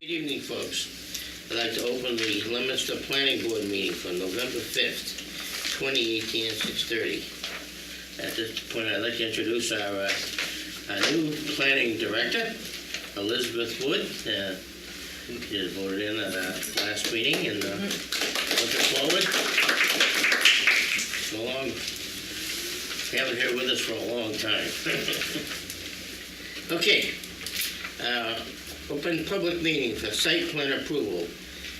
Good evening, folks. I'd like to open the Leominster Planning Board meeting for November 5th, 2018 at 6:30. At this point, I'd like to introduce our new planning director, Elizabeth Wood. She just voted in at our last meeting, and looking forward. So long. Haven't here with us for a long time. Okay. Open public meeting for site plan approval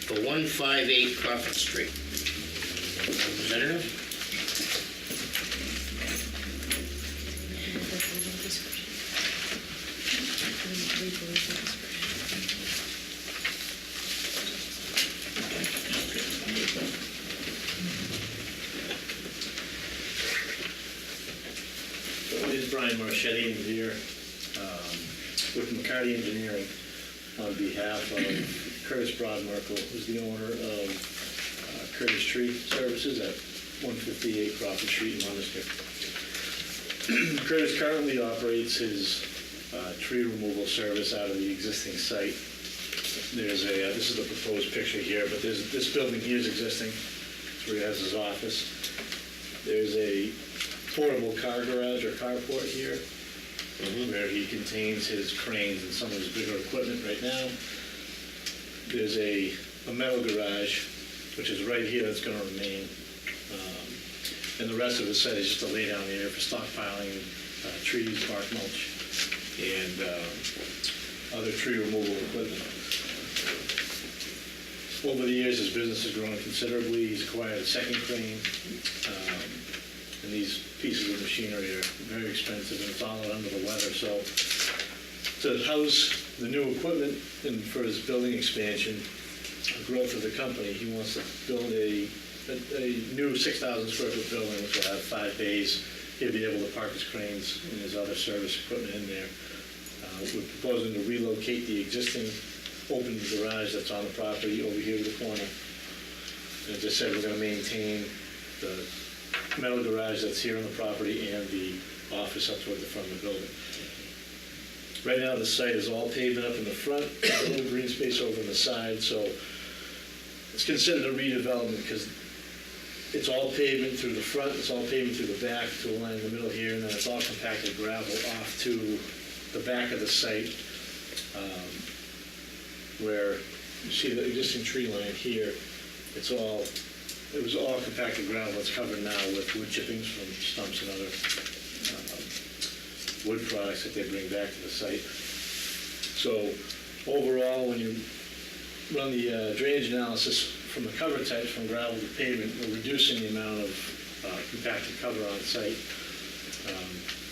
for 158 Crawford Street. Representative? This is Brian Marchetti, engineer with McCarty Engineering, on behalf of Curtis Broadmerkle, who's the owner of Curtis Tree Services at 158 Crawford Street in Leominster. Curtis currently operates his tree removal service out of the existing site. There's a, this is the proposed picture here, but this building here is existing. It's where he has his office. There's a portable car garage or carport here, where he contains his cranes and some of his bigger equipment right now. There's a metal garage, which is right here, that's going to remain. And the rest of the site is just a laydown area for stockpiling trees, bark mulch, and other tree removal equipment. Over the years, his business has grown considerably. He's acquired a second crane. And these pieces of machinery are very expensive, and it's all under the weather. So to house the new equipment and for his building expansion, growth of the company, he wants to build a new 6,000 square foot building, which will have 5 bays. He'll be able to park his cranes and his other service equipment in there. We're proposing to relocate the existing open garage that's on the property over here to the corner. And as I said, we're going to maintain the metal garage that's here on the property and the office up toward the front of the building. Right now the site is all pavement up in the front, a little green space over on the side, so it's considered a redevelopment because it's all pavement through the front, it's all pavement through the back to a line in the middle here, and then it's all compacted gravel off to the back of the site, where you see the existing tree line here. It was all compacted gravel. It's covered now with wood chippings from stumps and other wood products that they bring back to the site. So overall, when you run the drainage analysis from the cover types from gravel to pavement, we're reducing the amount of compacted cover on site.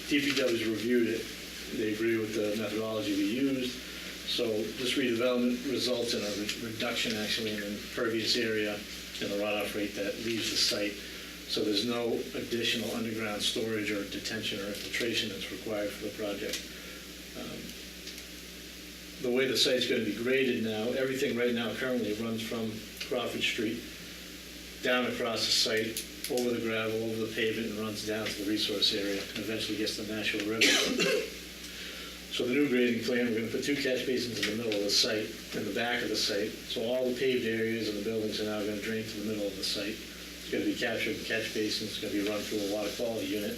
DPW's reviewed it. They agree with the methodology we used. So this redevelopment results in a reduction actually in the impervious area and the runoff rate that leaves the site. So there's no additional underground storage or detention or infiltration that's required for the project. The way the site's going to be graded now, everything right now currently runs from Crawford Street down across the site, over the gravel, over the pavement, and runs down to the resource area and eventually gets to the Nashua River. So the new grading plan, we're going to put 2 catch basins in the middle of the site, in the back of the site. So all the paved areas and the buildings are now going to drain to the middle of the site. It's going to be captured in catch basins. It's going to be run through a water quality unit.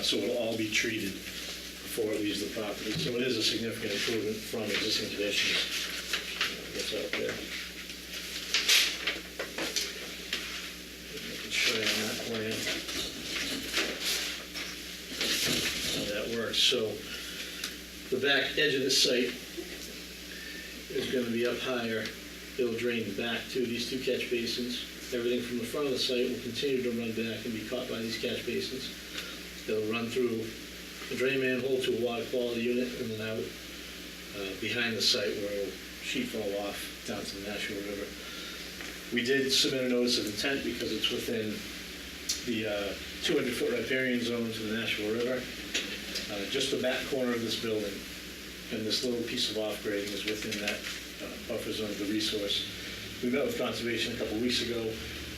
So it'll all be treated before it leaves the property. So it is a significant improvement from existing conditions. What's out there? I can show you on that plan how that works. So the back edge of the site is going to be up higher. It'll drain back to these 2 catch basins. Everything from the front of the site will continue to run back and be caught by these catch basins. They'll run through a drain manhole to a water quality unit and then out behind the site where it'll sheet fall off down to the Nashua River. We did submit a notice of intent because it's within the 200-foot riparian zone to the Nashua River. Just the back corner of this building and this little piece of off-grading is within that buffer zone of the resource. We met with Conservation a couple weeks ago.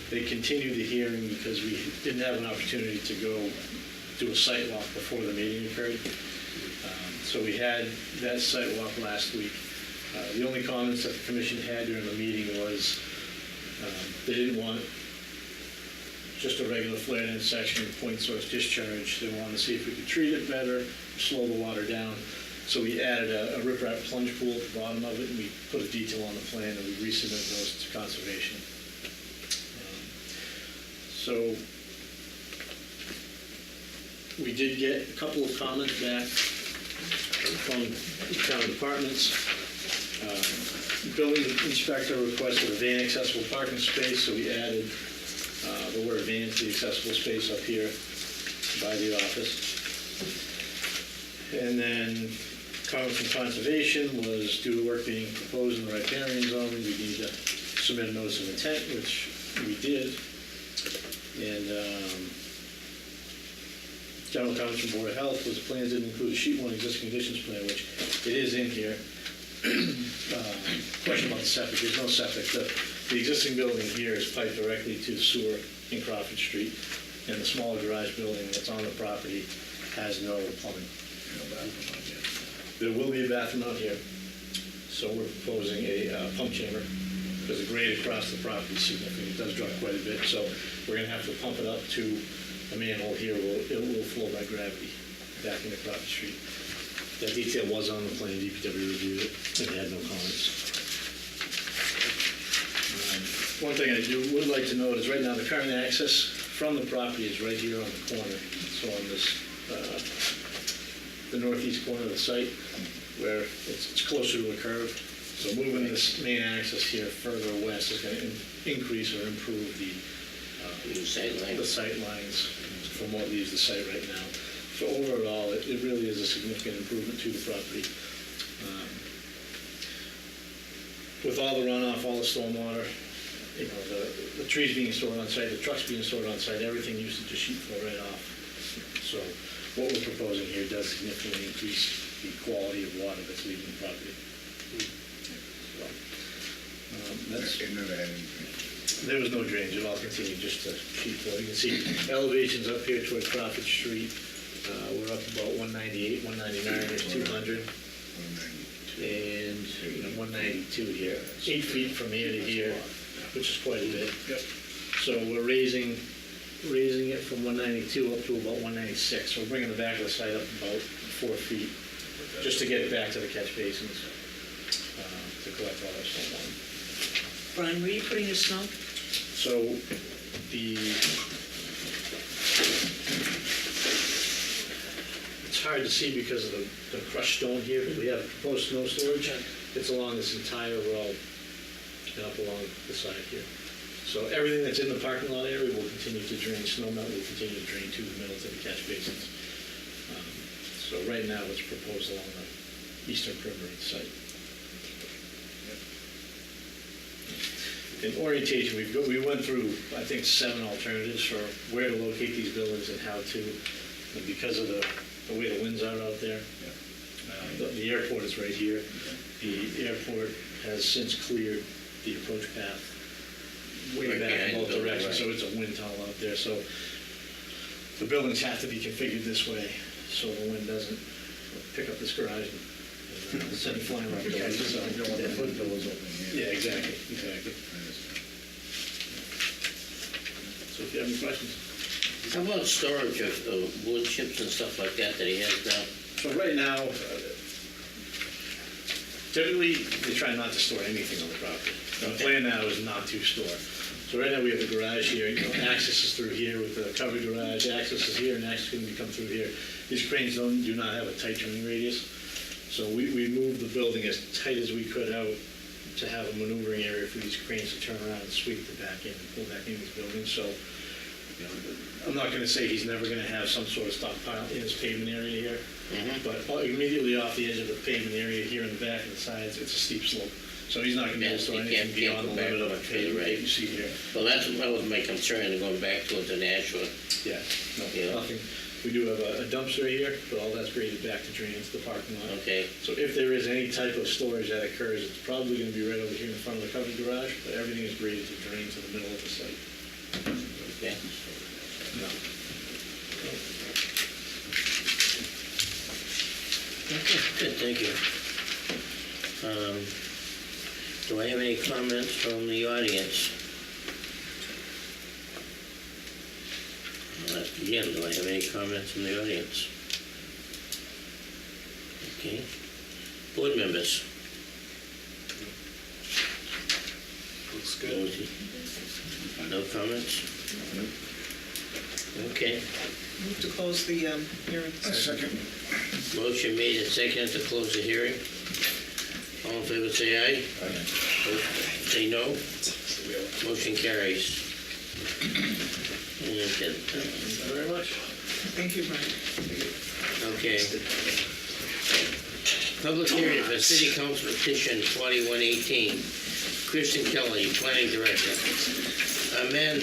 They continued the hearing because we didn't have an opportunity to go do a site walk before the meeting occurred. So we had that site walk last week. The only comments that the commission had during the meeting was they didn't want just a regular flared-end section, point source discharge. They wanted to see if we could treat it better, slow the water down. So we added a riprap plunge pool at the bottom of it, and we put a detail on the plan, and we resubmitted those to conservation. So we did get a couple of comments back from town departments. Building inspector requested a van accessible parking space, so we added the word van to the accessible space up here by the office. And then comment from conservation was, due to work being proposed in the riparian zone, we need to submit a notice of intent, which we did. And general comments from Board of Health was the plans didn't include a sheet 1 existing conditions plan, which it is in here. Question about the septic. There's no septic. The existing building here is piped directly to the sewer in Crawford Street, and the smaller garage building that's on the property has no plumbing. There will be a bathroom out here, so we're proposing a pump chamber, because the grade across the property is significant. It does drop quite a bit, so we're going to have to pump it up to a manhole here. It will flow by gravity back into Crawford Street. That detail was on the plan. DPW reviewed it and had no comments. One thing I would like to note is right now the current access from the property is right here on the corner. So on this, the northeast corner of the site, where it's closer to a curve. So moving this main access here further west is going to increase or improve the sight lines from what leaves the site right now. So overall, it really is a significant improvement to the property. With all the runoff, all the stormwater, you know, the trees being stored on site, the trucks being stored on site, everything used to just sheet flow right off. So what we're proposing here does significantly increase the quality of water that's leaving the property. So, there was no drainage. It all continued just to sheet flow. You can see elevations up here toward Crawford Street. We're up about 198, 199, there's 200. And 192 here. 8 feet from here to here, which is quite a bit. Yep. So we're raising it from 192 up to about 196. So we're bringing the back of the site up about 4 feet, just to get it back to the catch basins, to collect all our stormwater. Brian, where are you putting the snow? So it's hard to see because of the crushed stone here. We have proposed snow storage. It's along this entire row and up along the side here. So everything that's in the parking lot area will continue to drain. Snow melt will continue to drain to the middle to the catch basins. So right now it's proposed along the eastern perimeter of the site. In orientation, we went through, I think, 7 alternatives for where to locate these buildings and how to. And because of the way the winds are out there, the airport is right here. The airport has since cleared the approach path way back in both directions, so it's a wind tunnel out there. So the buildings have to be configured this way so the wind doesn't pick up this garage and send it flying right there. So, yeah, exactly. So if you have any questions. How about storage of wood chips and stuff like that he has now? So right now, typically, they try not to store anything on the property. The plan now is not to store. So right now, we have the garage here. Access is through here with the covered garage. Access is here, and access can come through here. These cranes do not have a tight turning radius. So we moved the building as tight as we could out to have a maneuvering area for these cranes to turn around and sweep the back in and pull back in these buildings. So I'm not going to say he's never going to have some sort of stockpile in his pavement area here, but immediately off the edge of the pavement area here in the back and the sides, it's a steep slope. So he's not going to be able to store anything beyond the limit of the pavement that you see here. Well, that was my concern, going back to the natural. Yeah, nothing. We do have a dumpster here, but all that's graded back to drain into the parking lot. Okay. So if there is any type of storage that occurs, it's probably going to be right over here in front of the covered garage, but everything is graded to drain to the middle of the site. Yeah. No. Good, thank you. Do I have any comments from the audience? Again, do I have any comments from the audience? Okay. Board members? Looks good. No comments? Okay. Move to close the hearing. Second. Motion made and seconded to close the hearing. All in favor, say aye. Say no. Motion carries. Thank you very much. Thank you, Brian. Okay. Public hearing for City Council Petition 4118. Kristen Kelly, Planning Director. Amend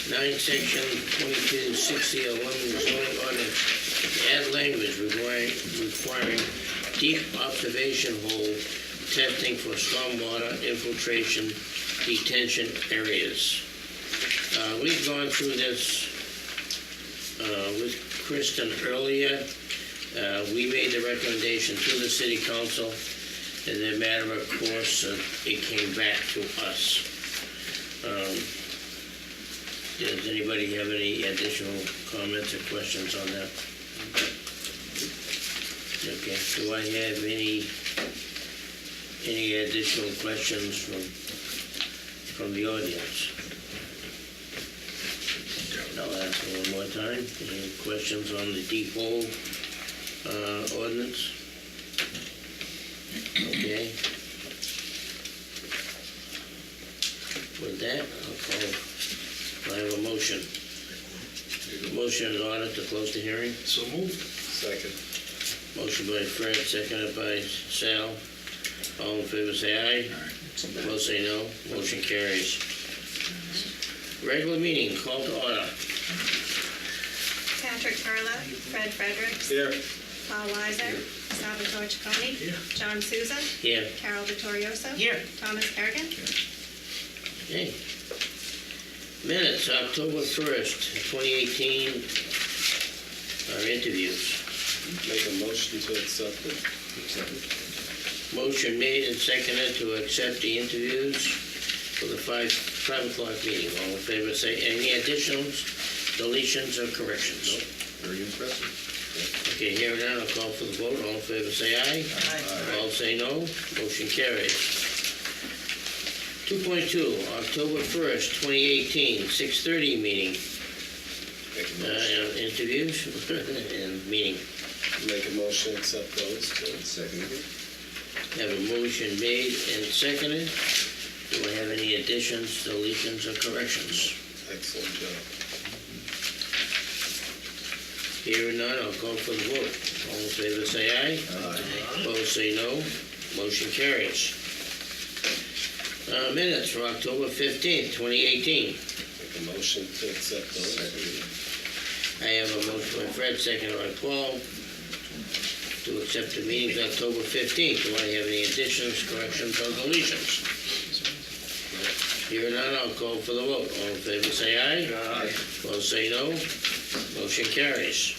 9 Section 226011 zoning ordinance to add language requiring deep observation hole testing for stormwater infiltration detention areas. We've gone through this with Kristen earlier. We made the recommendation to the City Council, and then matter of course, it came back to us. Does anybody have any additional comments or questions on that? Okay, do I have any additional questions from the audience? I'll ask it one more time. Any questions on the deep hole ordinance? Okay. With that, I have a motion. Motion in order to close the hearing. So moved. Second. Motion by Fred, seconded by Sal. All in favor say aye. Opposed say no. Motion carries. Regular meeting, call to order. Patrick Perla, Fred Fredericks, Here. Paul Weiser, Salvatore Ciccone, John Souza, Here. Carol Vittorioso, Here. Thomas Kerrigan. Okay. Minutes, October 1st, 2018, our interviews. Make a motion to accept it. Motion made and seconded to accept the interviews for the 5 o'clock meeting. All in favor say, any additions, deletions, or corrections? Very impressive. Okay, here and now, I'll call for the vote. All in favor say aye. Aye. All say no. Motion carries. 2.2, October 1st, 2018, 6:30 meeting. Make a motion. Interviews and meeting. Make a motion to accept those. Second. Have a motion made and seconded. Do I have any additions, deletions, or corrections? Excellent job. Here and none, I'll call for the vote. All in favor say aye. Aye. Opposed say no. Motion carries. Minutes for October 15th, 2018. Make a motion to accept those. I have a motion by Fred, seconded by Paul, to accept the meetings October 15th. Do I have any additions, corrections, or deletions? Here and none, I'll call for the vote. All in favor say aye. Aye. Opposed say no. Motion carries.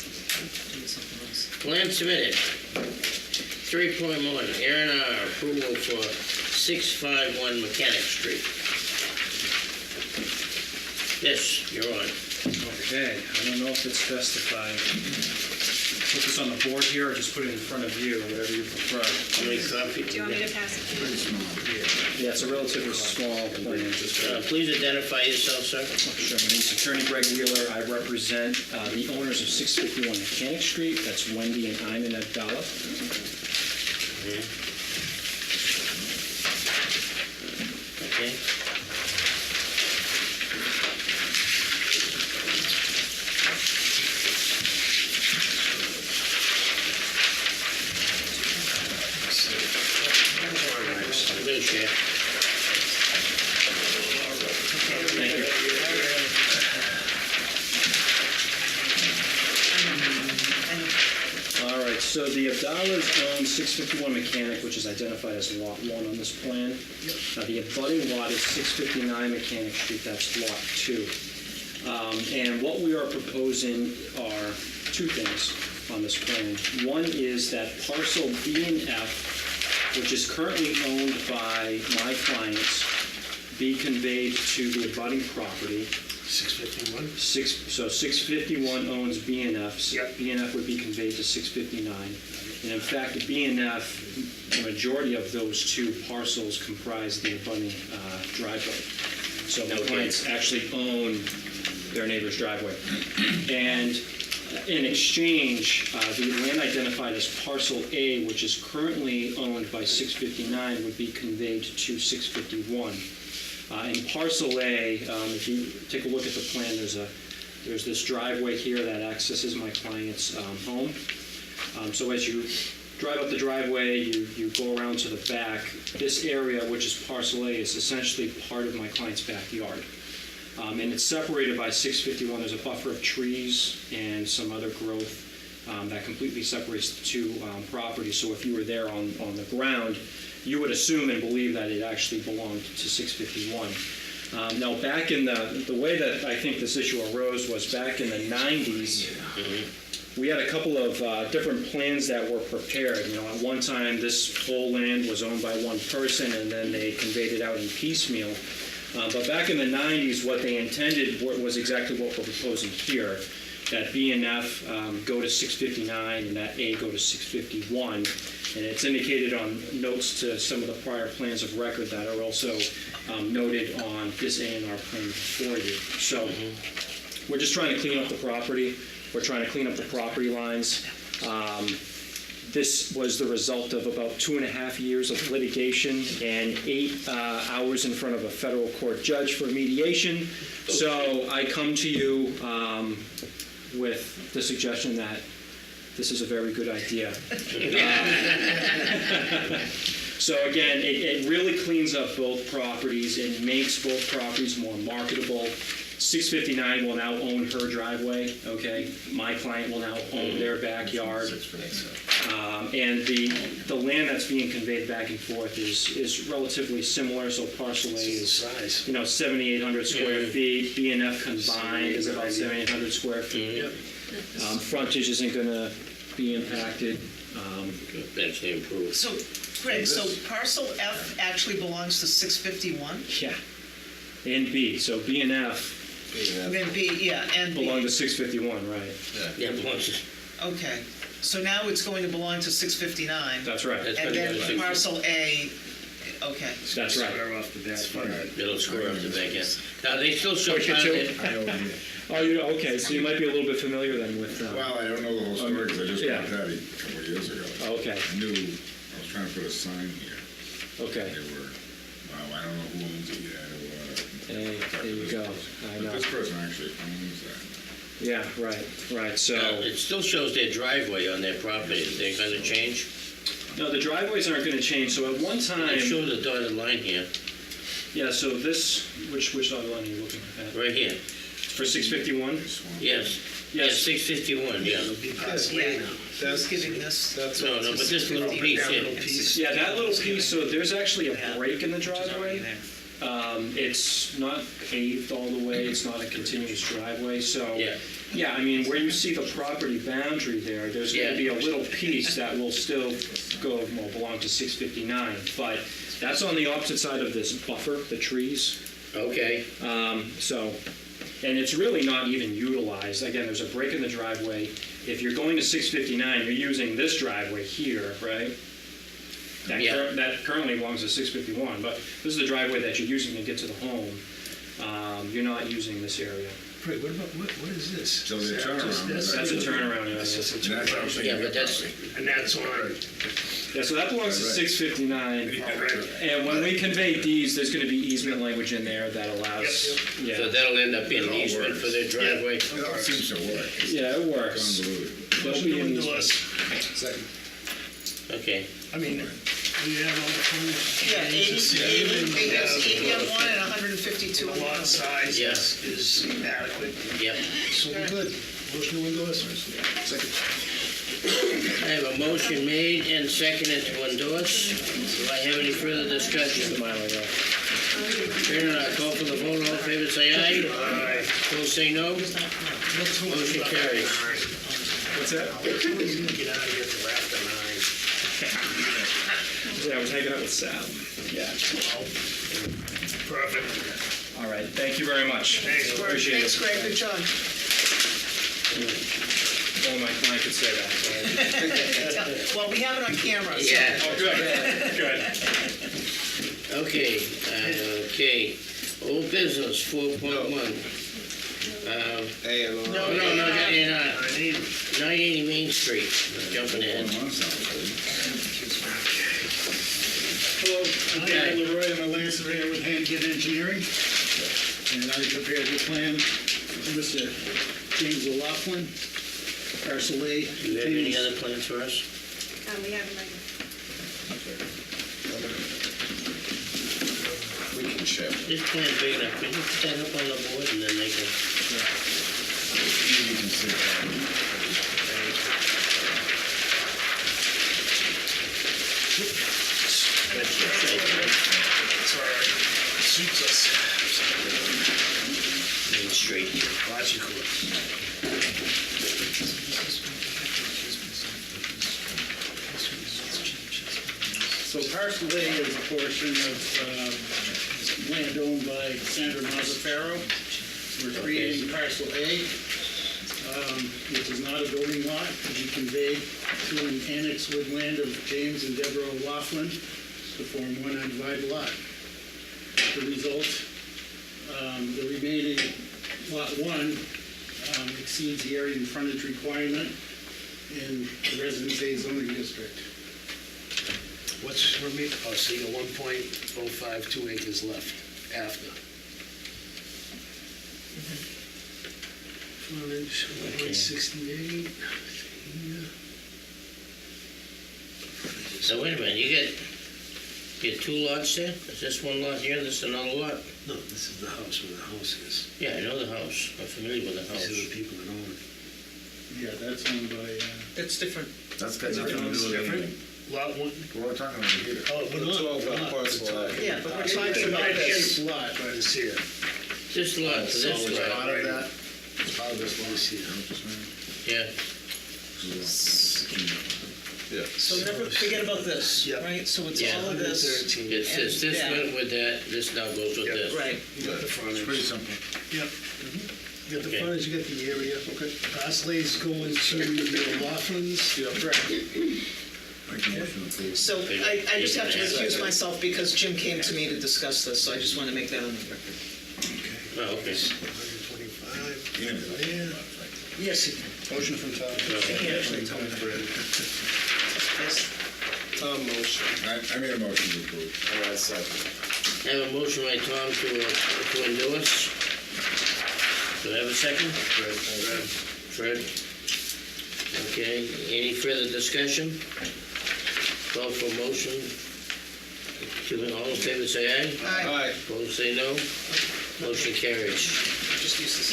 Plan submitted. 3.1, A&R approval for 651 Mechanic Street. Yes, you're on. Okay, I don't know if it's specified. Put this on the board here or just put it in front of you, whatever you prefer. How many copies? Do you want me to pass it to you? Yeah, it's a relatively small plan. Please identify yourself, sir. Sure, my name's Attorney Greg Wheeler. I represent the owners of 651 Mechanic Street. That's Wendy and Iman Abdallah. Okay. Good, Chair. Thank you. All right, so the Abdallahs own 651 Mechanic, which is identified as Lot 1 on this plan. The abutting lot is 659 Mechanic Street, that's Lot 2. And what we are proposing are two things on this plan. One is that parcel B and F which is currently owned by my clients, be conveyed to the abutting property. 651? So 651 owns BNF. Yep. BNF would be conveyed to 659. And in fact, BNF, the majority of those two parcels comprise the abutting driveway. So my clients actually own their neighbor's driveway. And in exchange, the land identified as parcel A, which is currently owned by 659, would be conveyed to 651. In parcel A, if you take a look at the plan, there's this driveway here that accesses my client's home. So as you drive up the driveway, you go around to the back. This area, which is parcel A, is essentially part of my client's backyard. And it's separated by 651. There's a buffer of trees and some other growth that completely separates the two properties. So if you were there on the ground, you would assume and believe that it actually belonged to 651. Now, back in the way that I think this issue arose was back in the 90s, we had a couple of different plans that were prepared. You know, at one time, this whole land was owned by one person, and then they conveyed it out in piecemeal. But back in the 90s, what they intended was exactly what we're proposing here, that B and F go to 659 and that A go to 651. And it's indicated on notes to some of the prior plans of record that are also noted on this A&R plan before you. So we're just trying to clean up the property. We're trying to clean up the property lines. This was the result of about 2.5 years of litigation and 8 hours in front of a federal court judge for mediation. So I come to you with the suggestion that this is a very good idea. So again, it really cleans up both properties. It makes both properties more marketable. 659 will now own her driveway, okay? My client will now own their backyard. And the land that's being conveyed back and forth is relatively similar. So parcel A is 7,800 square feet. B and F combined is about 7,800 square feet. Frontage isn't going to be impacted. Eventually improved. So, Greg, so parcel F actually belongs to 651? Yeah. And B. So B and F And then B, yeah, and B. belong to 651, right? Yeah, belongs to, Okay, so now it's going to belong to 659? That's right. That's And gonna then go to 650. parcel A, okay. That's right. Off the backyard. It'll square up the back end. Now, they still show Okay, time Joe. that- I own it. Oh, okay. So you might be a little bit familiar then with. Well, I don't know the whole story because I just Yeah. met Patty a couple of years ago. Okay. I knew, I was trying to put a sign here. Okay. They were, well, I don't know who owns it yet or what. Hey, there you go. I But know. this person actually owns that. Yeah, right. So, it still shows their driveway on their property. They're gonna change. no, the driveways aren't going to change. So at one They time, show the dotted line here, yeah, so this, which other line are you looking at? right here. For 651? This one. Yes. Yes. 651, yeah. It'll be parcel A now. Who's giving this? That's No, but this little piece That here. little piece. Yeah, that little piece, so there's actually a break in the driveway. It's not paved all the way, it's not a continuous driveway, so. Yeah. Yeah, I mean, where you see the property boundary there's gonna Yeah. be a little piece that will still belong to 659, but that's on the opposite side of this buffer, the trees. Okay. So, and it's really not even utilized. Again, there's a break in the driveway. If you're going to 659, you're using this driveway here, right? Yeah. That currently belongs to 651, but this is the driveway that you're using to get to the home. You're not using this area. Fred, what is this? So the turnaround. That's That's a turnaround area. That's just a That's turnaround. actually- Yeah, but that's, And that's on. Yeah, so that belongs to Right. 659. And when we convey deeds, there's going to be easement language in there that allows, so yeah. that'll end up being an easement for their driveway. It all seems to work. Yeah, it works. It's unbelievable. There'll Motion be to an easement. endorse. Okay. I mean, we have all the frontage. Yeah, 80 on one and 152 The on the lot other. size Yeah. is adequate. Yep. So we're good. Motion to endorse. Second. I have a motion made and seconded to endorse. Do I have any further discussion? Hearing none, I'll call for the vote. All in favor, say aye. Aye. Opposed, say no. Motion carries. What's that? Get out of here till after 9. Yeah, I was hanging out with Sal. Yeah. Perfect. All right, thank you very much. Thanks, Greg. Appreciate Thanks, it. Greg, good job. Only my client could say that. Well, we have it on camera, so. Yeah. Oh, good, good. Okay, old business, 4.1. A and R. No, I need 980 Main Street, jumping ahead. Hello, I'm Dan Leroy, I'm a land surveyor with Handkin Engineering, and I prepared the plan for Mr. James O'Loughlin, parcel A. Do you have any other plans for us? We have like We can share. This plan's big enough, can you put that up on the board and then they can... You can see it. It's all right. Suits us. Main Street. Logical. So parcel A is a portion of land owned by Sandra Mazzaferro. We're creating parcel A, which is not a building lot, to be conveyed to an annex wood land of James and Deborah O'Loughlin to form one undivided lot. The result, the remaining lot 1 exceeds the area and frontage requirement in the Residence A zoning district. What's remain, oh, so you got 1.052 acres left after. Frontage, 1.68. So wait a minute, you get two lots there? Is this one lot here, this another lot? No, this is the house where the house is. Yeah, I know the house, I'm familiar with the These are the house. people that own it. Yeah, that's owned by, It's different. That's got nothing to do with Different? anything. Lot one, We're talking about here. oh, we're not, We're we're talking about not. parcel A. Yeah, but we're it's talking about a this. shaped lot. Right, it's here. This lot to So this it's lot, part of that, it's part of this lot. This here. yeah. Yeah. So never forget about this, Yeah. right? So it's Yeah. all of this. 113. It's this Yeah. went with that, this now goes with Yeah. this. Right. You got the It's frontage. pretty simple. Yep. You got the Okay. frontage, you got the area. Okay. Parcel A's going to the O'Loughlin's. Make a motion to approve. So I just have to recuse myself because Jim came to me to discuss this, so I just want to make that on the record. Oh, okay. 125. Yeah. There. Yes. Motion from Tom. Yes. Tom motion. I made a motion to approve. All right, second. I have a motion by Tom to endorse. Do I have a second? Fred? Okay, any further discussion? Call for motion. All in favor, say aye. Aye. Opposed, say no. Motion carries. Just use this.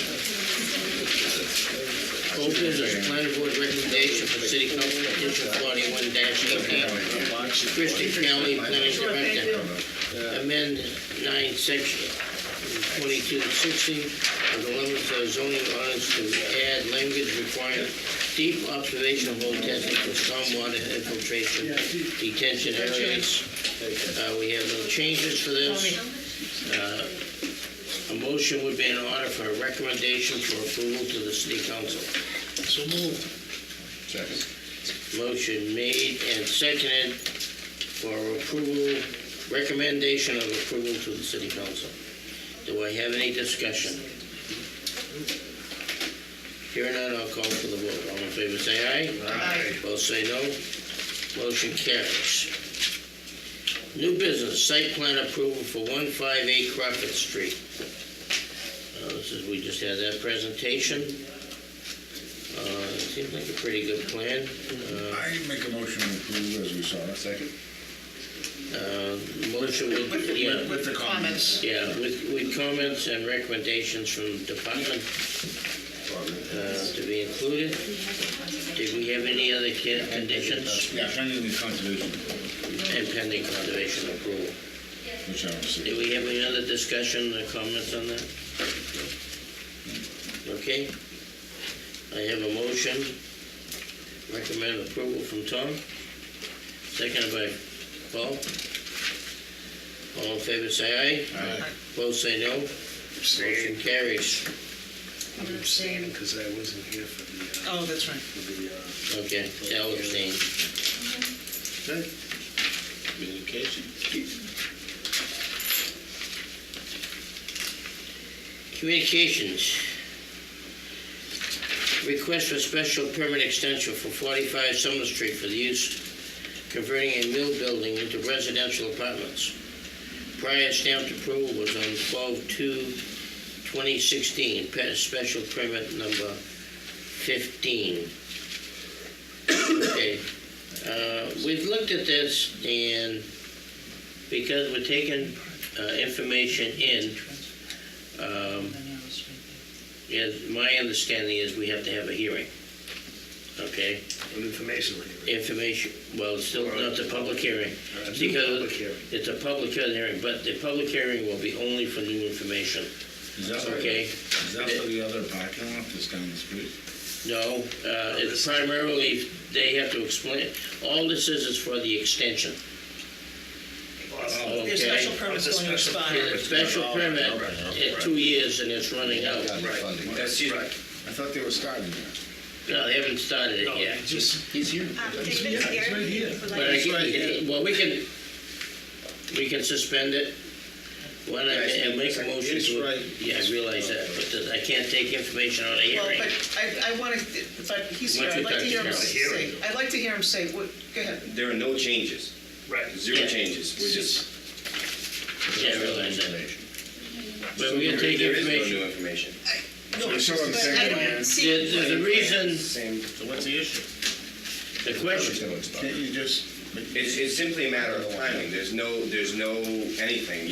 Old business, planning board recommendation for city council petition 41-18. Christie County Planning Director. Amend 9 section 2260 of the Leominster zoning ordinance to add language requiring deep observation hole testing for stormwater infiltration detention areas. We have no changes for this. A motion would be in order for a recommendation for approval to the city council. So moved. Second. Motion made and seconded for approval, recommendation of approval to the city council. Do I have any discussion? Hearing none, I'll call for the vote. All in favor, say aye. Aye. Both say no. Motion carries. New business, site plan approval for 158 Crawford Street. We just had that presentation. Seems like a pretty good plan. I make a motion to approve as we saw it. Second. Motion with, yeah, With the comments. yeah, with comments and recommendations from department to be included. Did we have any other conditions? Yeah, pending the conservation, And pending conservation approval. which I don't see. Did we have any other discussion or comments on that? Okay. I have a motion. Recommend approval from Tom. Seconded by Paul? All in favor, say aye. Aye. Opposed, say no. Motion carries. I'm abstaining because I wasn't here for the, Oh, that's right. Okay, I'll abstain. Communication. Communications. Request for special permit extension for 45 Summer Street for the use converting a mill building into residential apartments. Prior stamped approval was on 12/2/2016, special permit number 15. Okay, we've looked at this, and because we're taking information in, my understanding is we have to have a hearing. Okay? an informational hearing. Information, well, it's still not a public hearing. New Because public hearing. it's a public hearing, but the public hearing will be only for new information, Is that okay? Is that for the other parking lot that's down the street? No, it's primarily, they have to explain, all this is for the extension. Your special permit's It's a going to special expire. The special permit, 2 years and it's running out. Excuse me. I thought they were starting there. No, they haven't started it yet. He's here. David's here. it's right here. Would But like- well, we can suspend it. Why not, and make a motion It's to, right. yeah, I realize that, but I can't take information on a Well, hearing. but I want to, but he's Why here, don't I'd you like to hear him talk to say, I'd like to hear him say, go ahead. There are no changes, Right. zero Yeah. changes. We're just, Yeah, I realize that. But we can take there is no information. new information. No, So it's all the but same I again. don't see, There's a reason, Same. So what's the issue? the question, Can't you just? It's simply a matter of timing. There's no anything,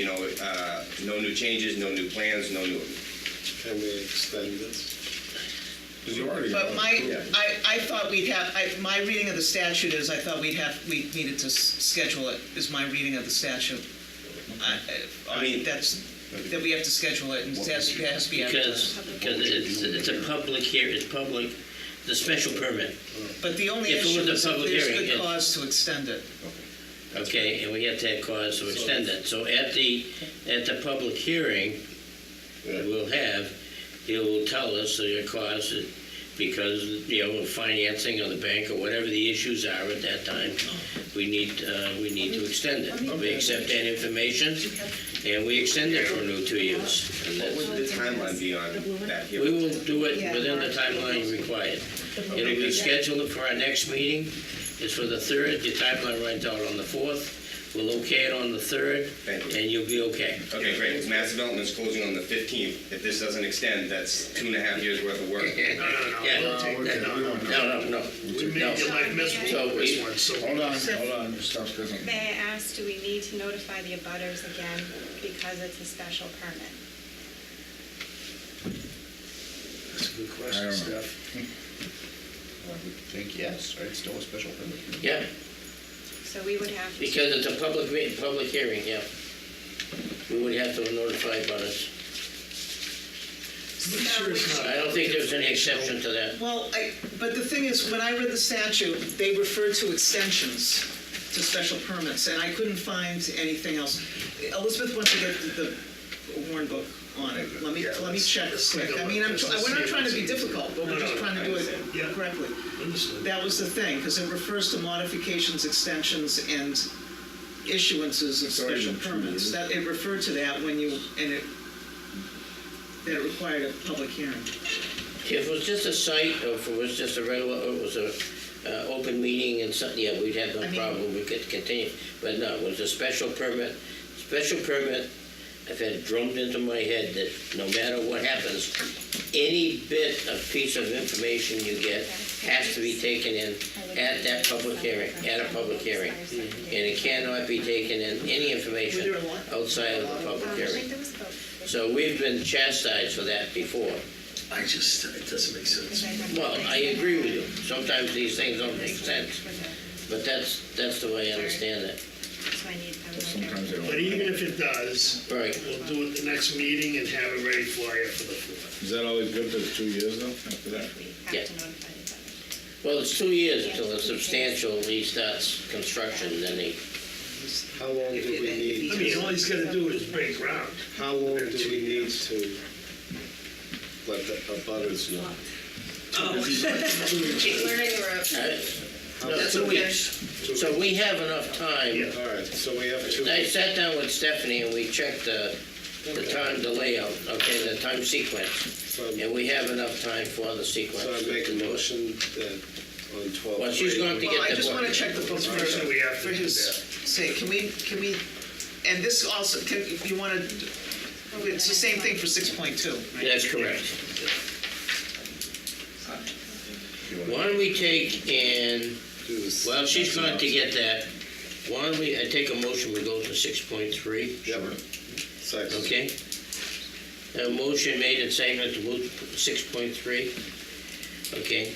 no new changes, no new plans, no new. Can we extend this? You already. but I thought we'd have, my reading of the statute is, I thought we needed to schedule it, is my reading of the statute. I mean- That we have to schedule it, and it has to be advertised. because it's a public here, it's public, the special permit, But the only If it issue was a is if public there's hearing, good it- cause to extend it. okay, and we have to have cause to extend it. So at the public hearing, we'll have, he will tell us your cause, because, financing of the bank or whatever the issues are at that time, we need to extend it. We accept that information, and we extend it for a new 2 years. And What that's- would the timeline be on that We hearing? will do it within the timeline required. It'll be scheduled for our next meeting. It's for the 3rd, your timeline runs out on the 4th. We'll okay it on the 3rd, Thank you. and you'll be okay. Okay, great. Mass development's closing on the 15th. If this doesn't extend, that's 2.5 years worth of work. Yeah. No. We made your life miserable So with this one, so. Hold on, your stuff doesn't. May I ask, do we need to notify the abutters again because it's a special permit? That's a good I question, don't know. Steph. I would think yes, right? Still a special permit. Yeah, So we would have to. because it's a public hearing, yeah. We would have to notify abutters. Pretty sure it's not. I don't think there's any exception to that. Well, but the thing is, when I read the statute, they referred to extensions to special permits, and I couldn't find anything else. Elizabeth went to get the Warren book on it. Let me check quick. I mean, we're not trying to be difficult, but we're just trying to do it correctly. Understood. That was the thing, because it refers to modifications, extensions, and issuances of special permits. That, it referred to that when you, that it required a public hearing. If it was just a site, or if it was just a regular, or it was a open meeting and something, yeah, we'd have no I mean- problem, we could continue. But no, it was a special permit. Special permit, I've had drummed into my head that no matter what happens, any bit of piece of information you get has to be taken in at that public hearing, at a public hearing. And it cannot be taken in, any information outside of the public I hearing. think there was both. So we've been chastised for that before. It doesn't make sense. Well, I agree with you. Sometimes these things don't make sense, but that's the way I understand it. So I need them. Sometimes they But don't. even if it does, Right. we'll do it the next meeting and have it ready for you for the 4th. Is that always good for the 2 years though, after that? We Yeah. have to notify the abutters. Well, it's 2 years until it substantially starts construction, then they How long do we need? I mean, all he's gotta do is break ground. How long do we need to let the abutters know? No, 2 weeks. So we have enough time. All right, so we have 2 I sat down with Stephanie and we checked the time, the layout, okay, the time sequence. And we have enough time for the sequence. So I make a motion that on 12. Well, she's going to Well, I get the just wanna book. check the book So we have for to do his that. sake. Can we, and this also, if you wanna, it's the same thing for 6.2, right? That's correct. Why don't we take and, well, she's going to get that. Why don't we, I take a motion, we go to 6.3, Yep. Second. okay? A motion made and seconded to move to 6.3, okay?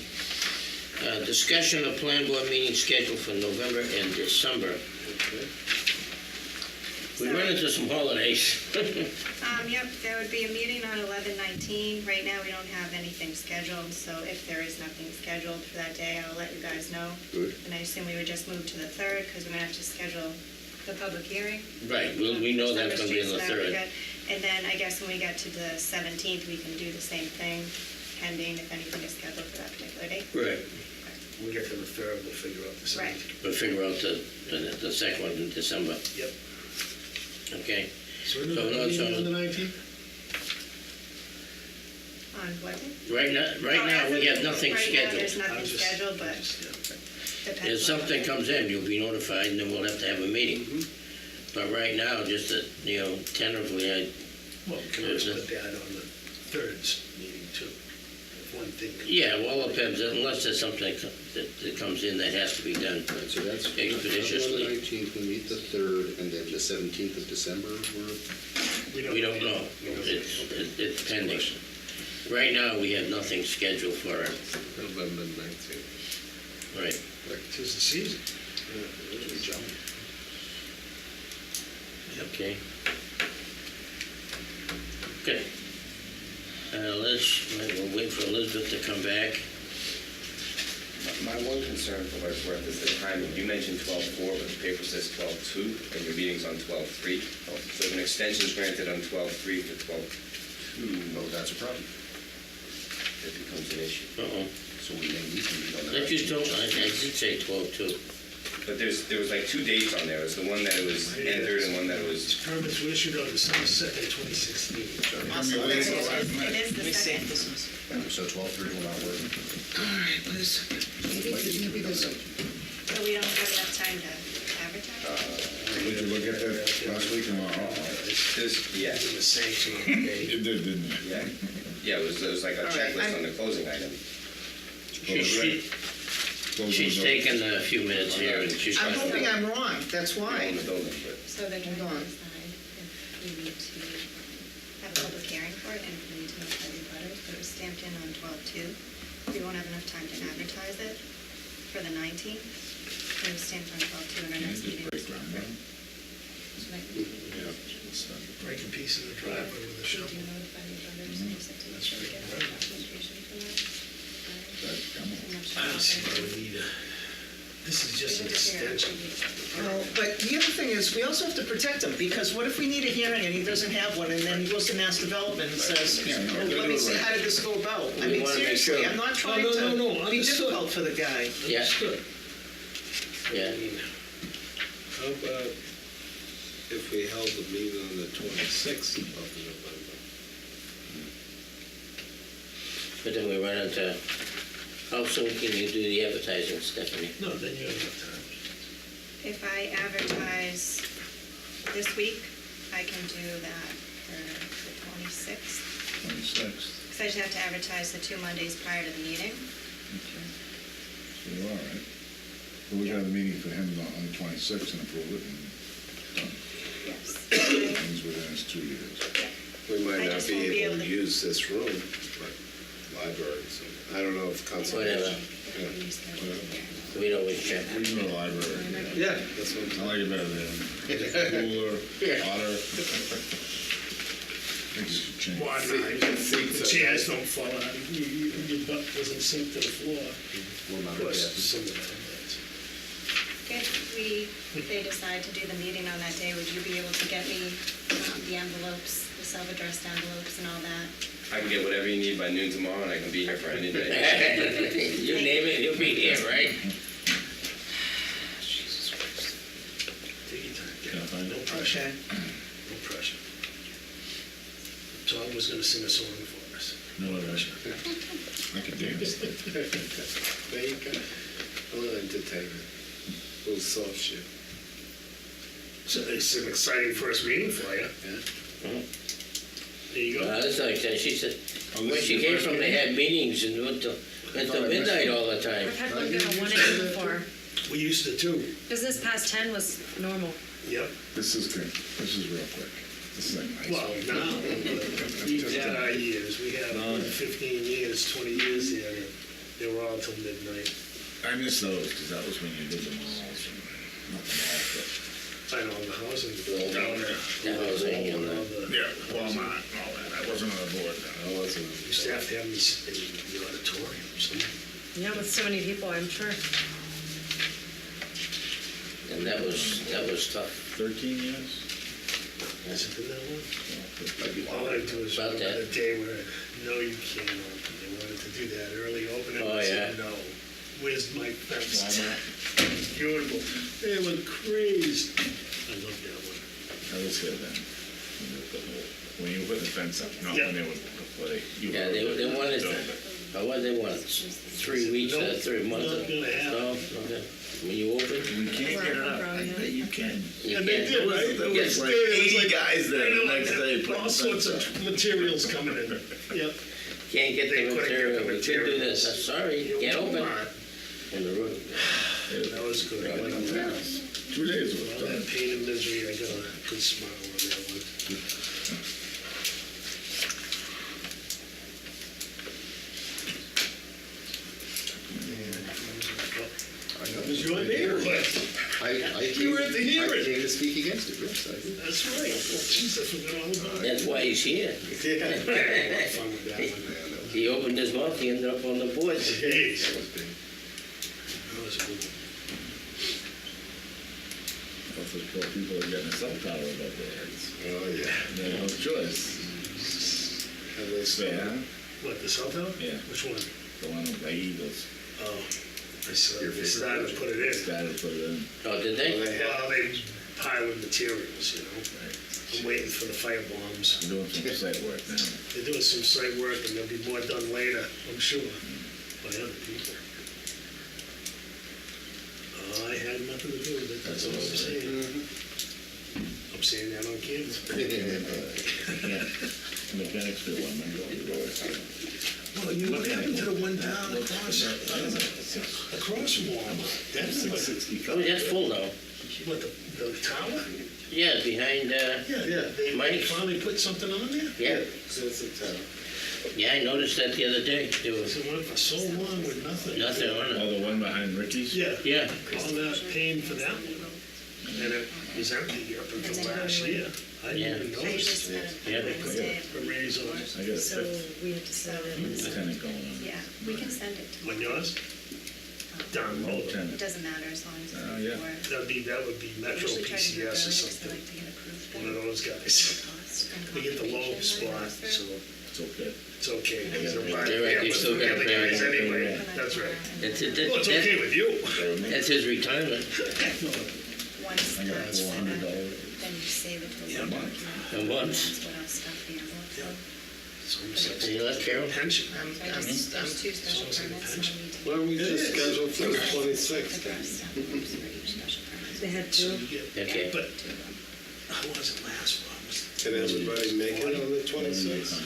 Discussion of plan board meeting schedule for November and December. We run into some holidays. Yep, there would be a meeting on 11/19. Right now, we don't have anything scheduled, so if there is nothing scheduled for that day, I'll let you guys know. Good. And I assume we would just move to the 3rd, because we're gonna have to schedule the public hearing. Right, we know that's gonna be on the Summer Street, so that would be 3rd. good. And then I guess when we get to the 17th, we can do the same thing, pending if anything is scheduled for that particular date. Right, We get to the third, we'll figure out the Right. second. we'll figure out the second one in December, Yep. okay? So we're So, doing no, the meeting so- on the 19th? On what day? Right now, we have nothing Right now, there's scheduled. nothing scheduled, but If depends on. something comes in, you'll be notified, and then we'll have to have a meeting. Mm-hmm. But right now, just that, tentatively, Well, we can always put that on the third's meeting too. If one thing. yeah, well, it depends, unless there's something that comes in that has to be done So that's expeditiously. 19th, we meet the 3rd, and then the 17th of December, We don't know. It's pending. Right now, we have nothing scheduled for it. November 19th. Right. Tis the season. Okay. Good. We'll wait for Elizabeth to come back. My one concern for what it's worth is the timing. You mentioned 12/4, but the paper says 12/2, and your meeting's on 12/3. So if an extension is granted on 12/3 to 12/2, Oh, that's a problem. it becomes an issue. Uh-oh. So we may need to meet on the I just 19th. told, I did say 12-2. But there was like 2 dates on there. It was the one that it was entered and one that it was... Permits were issued on December 2nd, 2016. Awesome, It thanks a is lot. the Be safe, 2nd. listeners. So 12:30 will not work. All right, Liz. Might need to be done. So we don't have enough time to advertise? Did you look at that last week? Yeah, The sanction date. It did, didn't it? yeah, it was like a All right, checklist on the closing item. She's taken a few minutes here, and she's I'm trying hoping to... I'm wrong, that's why. On the building, but So they're trying to Hold on. decide if we need to have a public hearing for it and if we need to notify the butters, but it was stamped in on 12/2. We won't have enough time to advertise it for the 19th. It was stamped on 12/2 and our next meeting is November. So that could be- Break a piece of the driveway with a Did shovel. you notify the butters and you said to make sure we get the documentation for that? I'm not sure I don't about see that. why we need a, this is just an We can just hear it. extension. Well, but the other thing is, we also have to protect him, because what if we need a hearing and he doesn't have one, and then he goes to mass development and says, Yeah, no, oh, let me see, how did this go about? I We mean, wanna make seriously, sure. I'm not trying no, to be understood. difficult for the guy. Yeah, Understood. yeah. How about if we held the meeting on the 26th of November? But then we run into, how soon can you do the advertising, Stephanie? No, then you have enough time. If I advertise this week, I can do that for the 26th. 26th. Because I just have to advertise the 2 Mondays prior to the meeting. Okay. So you're all right. But we got a meeting for him on the 26th and approve it and done. Yes. Things within his 2 years. We might I not just be won't be able able to to- use this room, but libraries, I don't know if Whatever. conservation. We'd always check. We can go to the library. Yeah, that's what I I'm like it better than cooler, hotter. I think you should change. Why not? The chairs don't fall out, your butt doesn't sink to the floor. Well, not Of course, yet. some of that. If we if they decide to do the meeting on that day, would you be able to get me the envelopes, the self-addressed envelopes and all that? I can get whatever you need by noon tomorrow, and I can be here for any day. You name it, you'll be here, right? Take your time, Can I find no it? pressure, Okay. no pressure. Tom was gonna sing a song for us. No pressure. I could dance. There you go. A little entertainment, a little soft shit. So it's an exciting first meeting for you. There you go. That's like that, she said, Oh, when this she is came your from, first they had meetings and went till midnight all the time. I've had one go to 1 a.m. before. We used to too. Business past 10 was normal. Yep. This is good. This is real quick. This is like nice. Well, now, we've had our years. We had 15 years, 20 years there. They were all till midnight. I miss those, because that was when you did the malls, and not the malls, I know, the housing. Down there. The housing and All but, yeah, Walmart and all that. I wasn't on the board then. I wasn't. Used to have to have me sit in the auditorium, so. Yeah, with so many people, I'm sure. And that was tough. 13 years? Has it been that long? Might be All I do is About remember that. the day where, no, you can't open. They wanted to do that early opening. Oh, I said, yeah. no. Where's my fence? Walmart? Beautiful. They were crazed. I love that one. I was here then. When you put the fence up, not Yeah. when they were, before they. Yeah, they wanted, what they wanted, 3 weeks, Nope. 3 months. Not gonna happen. No, okay. When you open, You can't get it up. Wrong, I yeah. bet you can. you And they can't. did, right? There Yes. was Like 80 guys there I know, the next day all putting sorts fence of materials coming in. Yep. Can't get They the couldn't get material, the we couldn't do materials. this, sorry, can't open. On the roof. That was good. I went up there. 2 days was All that done. pain and misery, I got a good smile on that one. That was your neighborhood. You were at the hearing. I came to speak against it, yes, I did. That's right. Jeez, I forgot all about it. That's why he's here. Yeah, I had a lot of fun with that one. He opened his mouth, he ended up on the board. Jeez. That was a good one. Also, poor people are getting a cell tower above their heads. Oh, yeah. They have no choice. And they Fair, start, huh? What, the cell tower? Yeah. Which one? The one with the Eagles. Oh, they started to put it in. Started to put it in. Oh, did they? Well, they pile in materials, you know. I'm waiting for the fire bombs. Doing some site work now. They're doing some site work and there'll be more done later, I'm sure, by other people. I had nothing to do with it, that's all I'm saying. I'm saying that on camera. Yeah. Mechanicsville, I remember. Well, you know what happened to the one down across from Walmart? That's like, 665. Oh, that's full now. what, the tower? Yeah, behind, Yeah, they Mike's. finally put something on there? yeah, so it's a town. yeah, I noticed that the other day. There was So went for so long with nothing. nothing on Oh, it. the one behind Ricky's? Yeah, Yeah, all that pain for that one. And it was empty up until last year. I Yeah. didn't even I notice just met Yeah. a Wednesday. a raise on it. I got a So fifth we have to send it in. tenant going on. Yeah, we can send it to On them. yours? Down No low. It tenant. doesn't matter as long as it's Oh, yeah. before. That would be I Metro usually try to do it early PCS or because I something. like to get approved. One of those guys. Cost and They get the low confirmation spot, and so It's okay. it's okay. Because they're Right, buying you still gotta the pay. guys anyway. That's right. that's it, Well, it's okay with you. that's his retirement. Once I got that's set up, $400. then you save it to Yeah, a month. month. A month. That's what I'll stuff the envelope Yeah. for. It's almost like See, that's Carol. pension. So I just, there's two special Sounds like a permits, so pension. we need to. Why don't we It just is. schedule for the 26th? Address envelopes for each special permit. They had So two. you get, Okay. but Two of them. how was it last one? Can everybody make it on the 26th?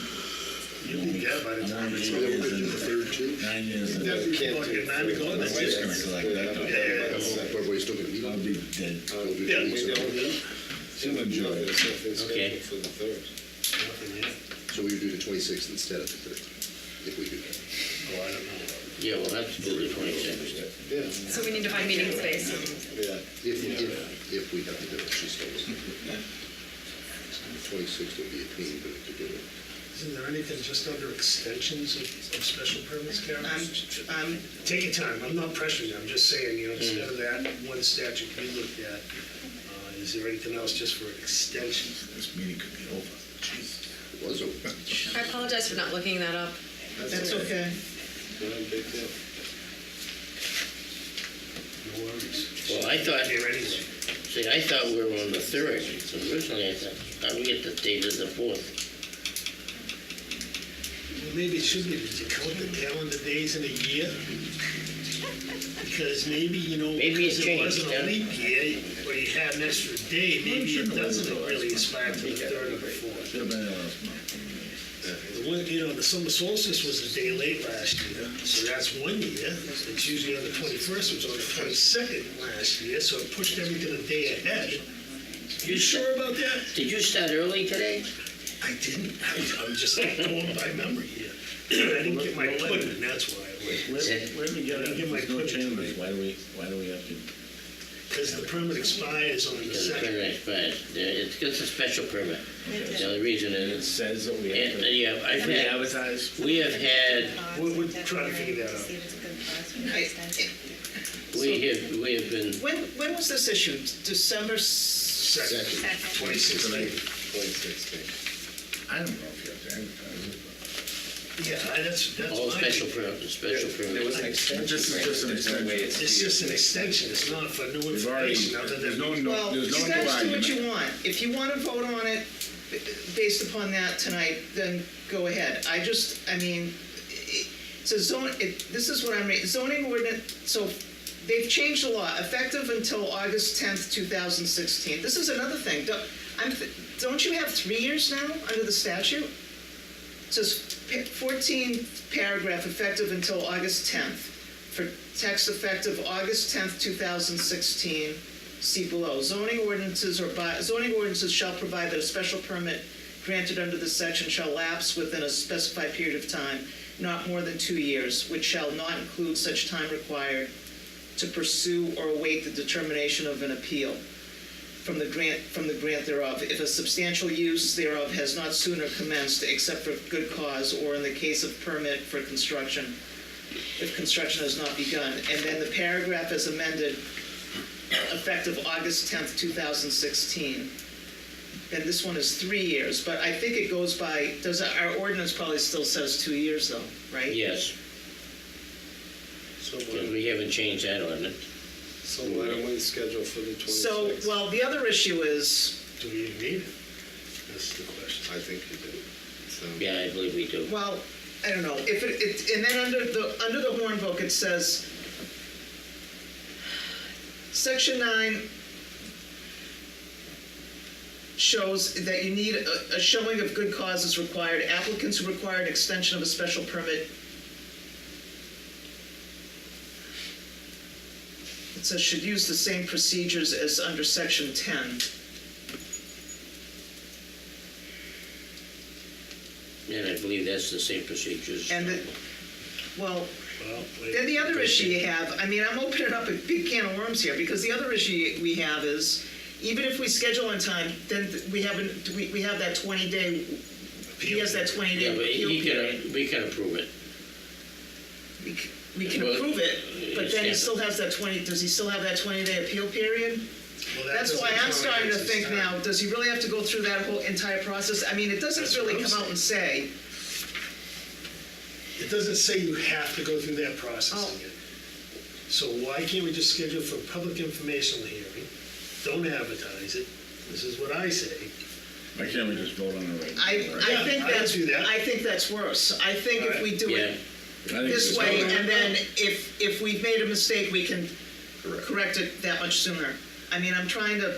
You'll be dead by the time it's So over. they were The third too? 9 years. Yeah. and Can't Well, do you're not even going My to wife's see gonna it. collect that. Yeah. Everybody's still gonna meet I'll on be dead. Yeah, We don't need, She'll enjoy it. there's something Okay. scheduled for the 3rd. Nothing yet. So we would do the 26th instead of the 3rd, if we do that. Oh, I don't know. Yeah, we'll have to do the 26th. Yeah, So we need to find meeting space. yeah. If we have to do it, she's still looking. 26th would be a pain, but we could do it. Isn't there anything just under extensions of special permits, Karen? I'm, Take your time, I'm not pressuring you, I'm just saying, instead of that one statute we looked at, is there anything else just for extensions? This meeting could be over. Jesus. It was open. I apologize for not looking that up. that's okay. No big deal. No worries. Well, I thought, Here anyway. see, I thought we were on the 3rd, so originally I thought, how do we get the date of the 4th? Well, maybe it should be, did you count the calendar days in a year? Because maybe, Maybe it because it wasn't changed, a leap year, or you had an extra day, maybe it doesn't really expire to the 3rd or the 4th. Should have been there last month. The one, the summer solstice was a day late last year, so that's 1 year. It's usually on the 21st, it was on the 22nd last year, so it pushed everything a day ahead. You sure about that? Did you start early today? I didn't. I'm just going by memory here. I didn't get my pudding, that's why. Where do we get I it? get my There's no pudding changes, tonight. why do we have to? Because the permit expires on the Because the 2nd. permit expired. It's a special permit. The only reason And it is, says that we have to yeah, I've had, advertise. we have had, We'll try to figure that out. See if it's a good cause for the extension. we have been, When was this issued? December? Second, Second. 2016. 2016. I don't know if you have to advertise it, Yeah, that's all my special view. permit, special There was permit. an extension. This is just an There's no way It's just an extension, it's not for new We've already, information other there's than. no, Well, there's you no new guys do what argument. you want. If you want to vote on it based upon that tonight, then go ahead. So this is what I'm reading, zoning ordinance, so they've changed the law, effective until August 10th, 2016. This is another thing. Don't you have 3 years now under the statute? It says 14 paragraph effective until August 10th. For text effective August 10th, 2016, see below. Zoning ordinances shall provide that a special permit granted under this section shall lapse within a specified period of time, not more than 2 years, which shall not include such time required to pursue or await the determination of an appeal from the grant thereof, if a substantial use thereof has not sooner commenced except for good cause, or in the case of permit for construction, if construction has not begun. And then the paragraph is amended, effective August 10th, 2016. And this one is 3 years, but I think it goes by, our ordinance probably still says 2 years though, right? Yes, So because we haven't changed that ordinance. why don't we schedule for the 26th? So, well, the other issue is, Do we need it? That's the question. I think you do. So, Yeah, I believe we do. well, I don't know, if and then under the Horn Book, it says, Section 9 shows that you need a showing of good cause is required. Applicants who require an extension of a special permit, it says, should use the same procedures as under Section 10. And I believe that's the same procedures. And well, Well, then the other issue you have, I'm opening up a big can of worms here, because the other issue we have is, even if we schedule on time, then we have that 20-day, he has that 20-day Yeah, but appeal period. we can approve it. We can Well, approve it, but then he yeah. still has that does he still have that 20-day appeal period? Well, that That's why doesn't I'm count starting to against his think time. now, does he really have to go through that whole entire process? It doesn't That's really what I'm come out and say, It doesn't say you have to go through that process Oh. again. So why can't we just schedule for a public informational hearing? Don't advertise it. This is what I say. Why can't we just vote on it right now? I Yeah, think I would that's, do that. I think that's worse. I think if we do Yeah, it I think this it's- way, and then if we've made a mistake, we can correct it that much sooner. I'm trying to,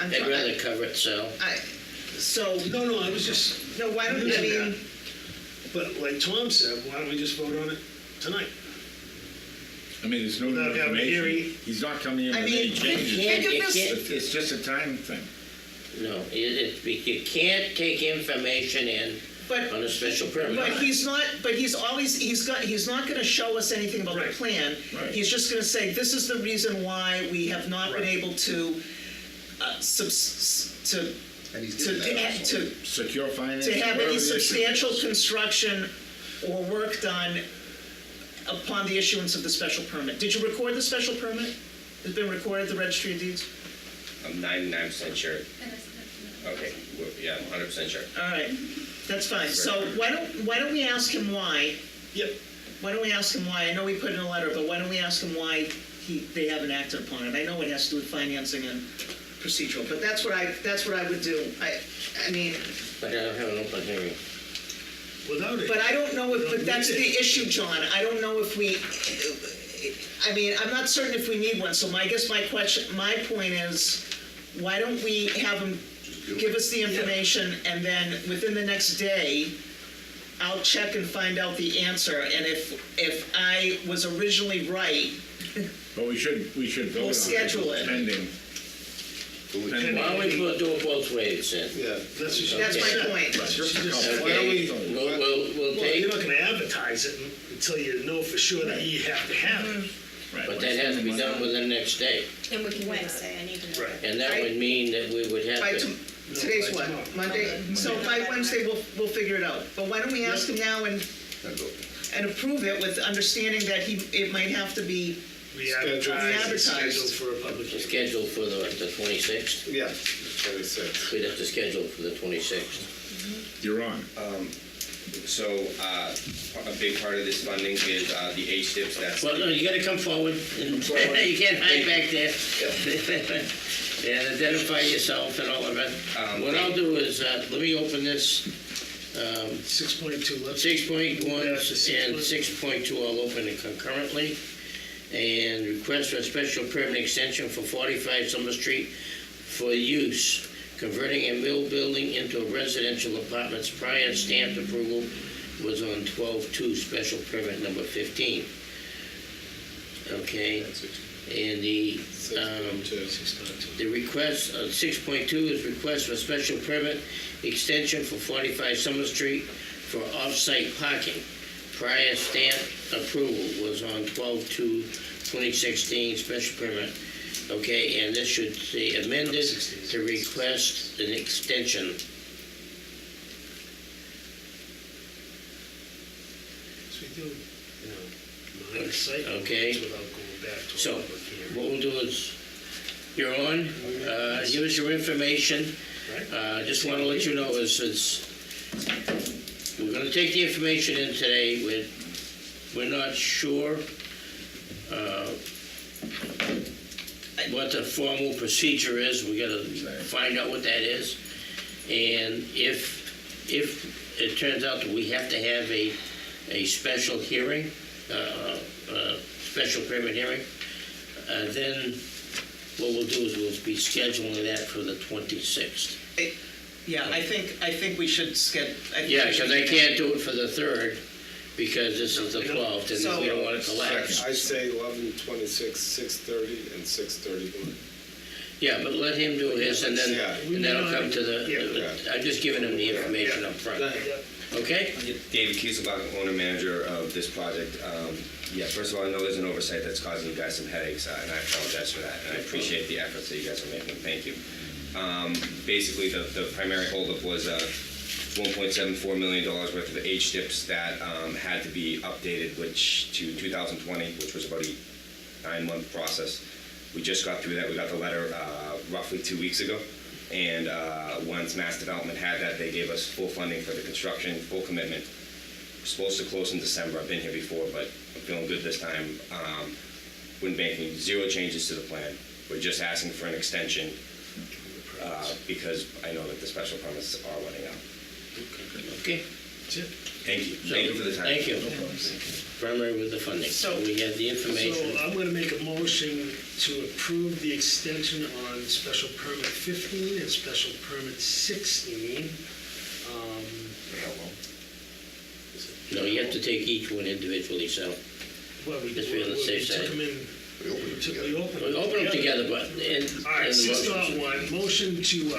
I'd rather cover it, so. No, I was just, no, why don't, using that. But like Tom said, why don't we just vote on it tonight? There's no new Without having a hearing. information. He's not coming in I with mean, any changes. think of You this, can't- It's just a time thing. No, you can't take information in but, on a special permit. but he's not gonna show us anything about the Right. plan. Right. He's just gonna say, this is the reason why we have not been Right. able to, And he's to, getting that also. to Secure finance. to have whatever any the issue substantial is. construction or work done upon the issuance of the special permit. Did you record the special permit? It's been recorded at the registry of deeds? I'm 99% sure. Okay, yeah, I'm 100% sure. All right, that's fine. So why don't we ask him why? Yep. Why don't we ask him why? I know we put in a letter, but why don't we ask him why they haven't acted upon it? I know it has to do with financing and procedural, but that's what I would do. I mean, But I don't have an open hearing. Without it. but I don't know if, but that's the issue, John. I don't know if we, I mean, I'm not certain if we need one. So my point is, why don't we have him give us the information, and then within the next day, I'll check and find out the answer. And if I was originally right, But we should vote on it. schedule it. Pending. Why don't we do it both ways then? Yeah. That's what she That's my said. point. She just said, Why don't we- We'll well, take, you're not gonna advertise it until you know for sure that you have to have it. but that has to be done within the next day. And we can Wednesday, I need to know. Right. And that would mean that we would have By to, today's by what? tomorrow. Monday? So by Wednesday, we'll figure it out. But why don't we ask him now and approve it with understanding that it might have to be, Re-advertise, Re-advertise. scheduled for a public hearing. schedule for the 26th. Yeah, 26. We'd have to schedule for the 26th. You're on. So, a big part of this funding is the HDIPs, that's. Well, no, you gotta come forward. You can't hide back there. And identify yourself and all of it. What I'll do is, let me open this, 6.2, let's. 6.1 Yeah, and 6.2, I'll open it concurrently. And request for a special permit extension for 45 Summer Street for use, converting a mill building into a residential apartments. Prior stamped approval was on 12/2, special permit number 15. Okay, and the request, 6.2 is request for special permit extension for 45 Summer Street for off-site parking. Prior stamp approval was on 12/2/2016, special permit. Okay, and this should say amended to request an extension. So we do, you know, minor site Okay. without going back to a So, public hearing. what we'll do is, you're on, give us your information. Right. Just want to let you know, we're going to take the information in today. We're not sure what the formal procedure is. We got to find out what that is. And if it turns out that we have to have a special hearing, special permit hearing, then what we'll do is we'll be scheduling that for the 26th. yeah, I think we should schedule. Yeah, because I can't do it for the 3rd, because this is the 12th, and we don't want to collapse. I say 11, 26, 6:30, and 6:31. Yeah, but let him do his, and then that'll come to Yeah. I'm just giving him the information up front. Okay? David Kieselbach, owner-manager of this project. Yeah, first of all, I know there's an oversight that's causing you guys some headaches, and I apologize for that, and I appreciate the efforts that you guys are making. Thank you. Basically, the primary holdup was $1.74 million worth of HDIPs that had to be updated to 2020, which was about a 9-month process. We just got through that. We got the letter roughly 2 weeks ago. And once Mass Development had that, they gave us full funding for the construction, full commitment. We're supposed to close in December. I've been here before, but I'm feeling good this time. We're making 0 changes to the plan. We're just asking for an extension because I know that the special permits are running out. Okay. Thank you. Thank you for the time. Thank you. Primary with the funding. So we have the information. So I'm going to make a motion to approve the extension on special permit 15 and special permit 16. No, you have to take each one individually, so Well, we Just be on the safe took side. them in. We opened we'll open them together, but in All right, the motion. 6.1, motion to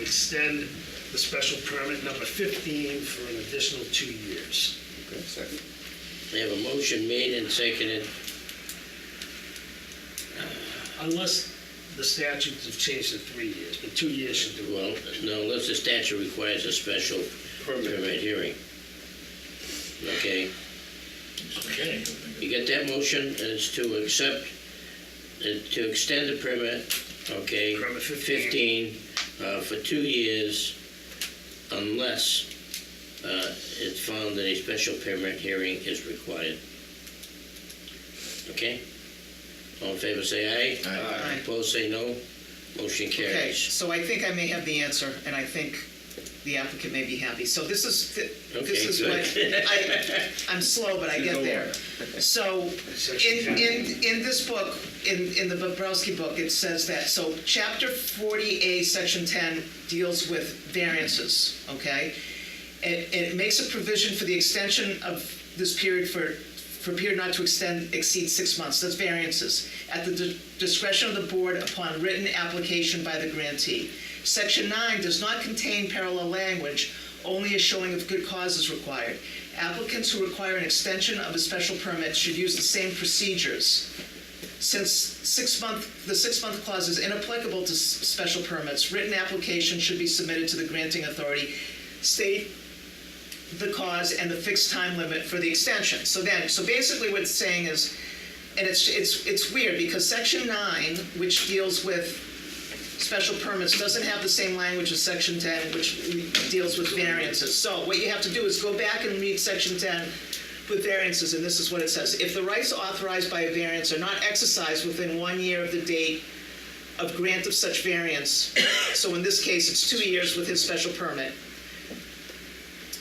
extend the special permit number 15 for an additional 2 years. Okay, second. We have a motion made and seconded. Unless the statutes have changed to 3 years, but 2 years should do it. Well, no, unless the statute requires a special permit hearing. Okay, Okay. you get that motion, is to accept, to extend the permit, okay? Permit 15. For 2 years, unless it's found that a special permit hearing is required. Okay? All in favor, say aye. Aye. Opposed, say no. Motion Okay, carries. so I think I may have the answer, and I think the applicant may be happy. So this is Okay, what, good. I'm slow, but I get there. So, in this book, in the Bobrowski book, it says that, so chapter 40A, section 10 deals with variances, okay? And it makes a provision for the extension of this period for a period not to exceed 6 months. That's variances, at the discretion of the board upon written application by the grantee. Section 9 does not contain parallel language, only a showing of good cause is required. Applicants who require an extension of a special permit should use the same procedures. Since the 6-month clause is inapplicable to special permits, written application should be submitted to the granting authority, state the cause and the fixed time limit for the extension. So basically what it's saying is, and it's weird because section 9, which deals with special permits, doesn't have the same language as section 10, which deals with variances. So what you have to do is go back and read section 10 with variances, and this is what it says. If the rights authorized by a variance are not exercised within 1 year of the date of grant of such variance, so in this case it's 2 years with his special permit,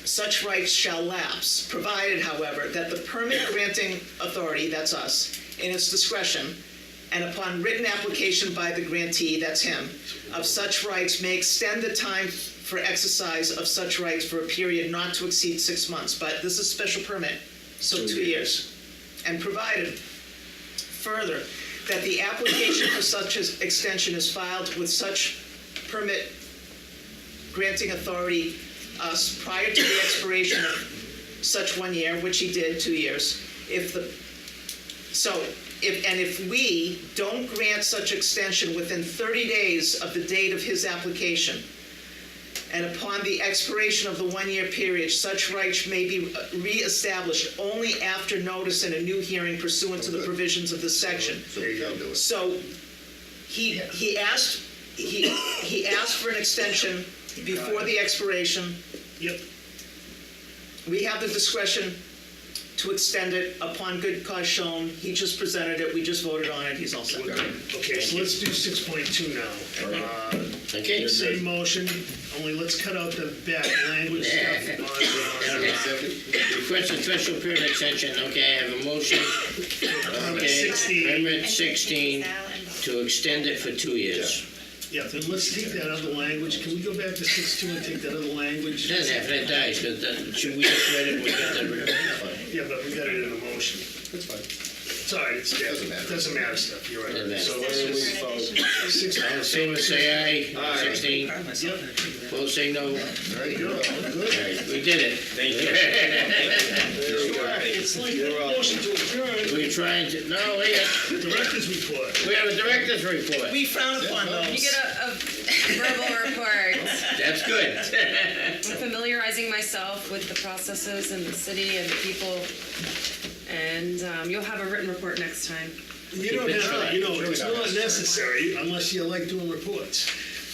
such rights shall lapse, provided, however, that the permit granting authority, that's us, in its discretion, and upon written application by the grantee, that's him, of such rights may extend the time for exercise of such rights for a period not to exceed 6 months. But this is special permit, so 2 years. And provided, further, that the application for such extension is filed with such permit granting authority prior to the expiration of such 1 year, which he did, 2 years. If we don't grant such extension within 30 days of the date of his application, and upon the expiration of the 1 year period, such rights may be reestablished only after notice and a new hearing pursuant to the provisions of this section. So we can do it. So he asked for an extension before the expiration. Yep. We have the discretion to extend it upon good cause shown. He just presented it, we just voted on it, he's all set. Okay, so let's do 6.2 now. Okay. Same motion, only let's cut out the back language stuff. Request a special permit extension, okay, I have a motion. Permit Okay, 16. permit 16 to extend it for 2 years. Yeah, then let's take that other language. Can we go back to 6.2 and take that other language? Doesn't have to, that dies, because should we just read it and we got that? Yeah, but we got it in the motion. That's fine. It's all right, it's dead. Doesn't matter. Doesn't matter stuff, you're right. Doesn't matter. So where are we? All in favor, say aye. 16. Yep. Opposed, say no. Very good. All right, we did it. Thank you. It's like a motion to adjourn. We're trying to, no, wait, Director's report. we have a director's report. We frown upon those. You get a verbal report. That's good. I'm familiarizing myself with the processes and the city and the people, and you'll have a written report next time. You don't have to, it's not necessary unless you like doing reports.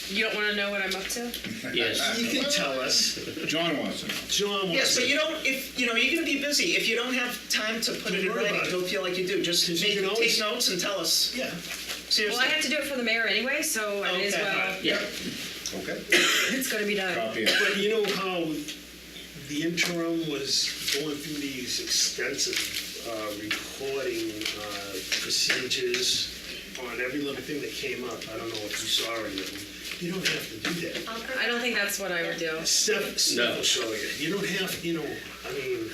You don't want to know what I'm up to? Yes. You can tell us. John wants to know. John Yes, wants but to. you don't, if, you're gonna be busy. If you don't have time to put it in Don't worry writing, about it. don't feel like you do. Just Because you can take always- notes and tell us. Yeah. Well, Seriously. I have to do it for the mayor anyway, so I may as Okay. well. Yeah. Okay. It's going to be done. Copy it. But you know how the interim was going through these extensive recording procedures on every little thing that came up. I don't know if you saw any of them. You don't have to do that. I don't think that's what I would do. Steph will show you. You don't have, I mean.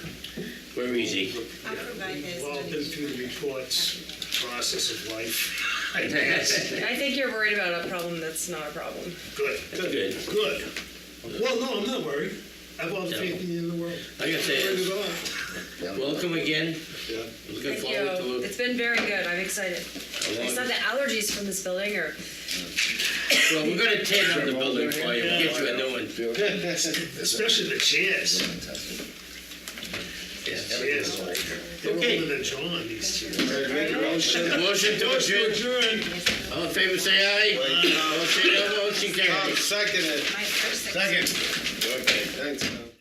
We're easy. I'll provide his. We've all been through the reports, process of life, I guess. I think you're worried about a problem that's not a problem. Good, Good. good. Well, no, I'm not worried. I have all the faith in you in the world. I gotta say, Worried at all. welcome again. Yeah. Looking Thank forward you. to It's been very good. I'm excited. It's not the allergies from this building, or Well, we're gonna tear down the building for you, we'll get you a new one. Especially the chairs. Yeah. Chairs, they're Okay. older than John, these chairs. Motion to adjourn. All in favor, say aye. All say no, motion carries. Second it. My first six. Okay, thanks, man.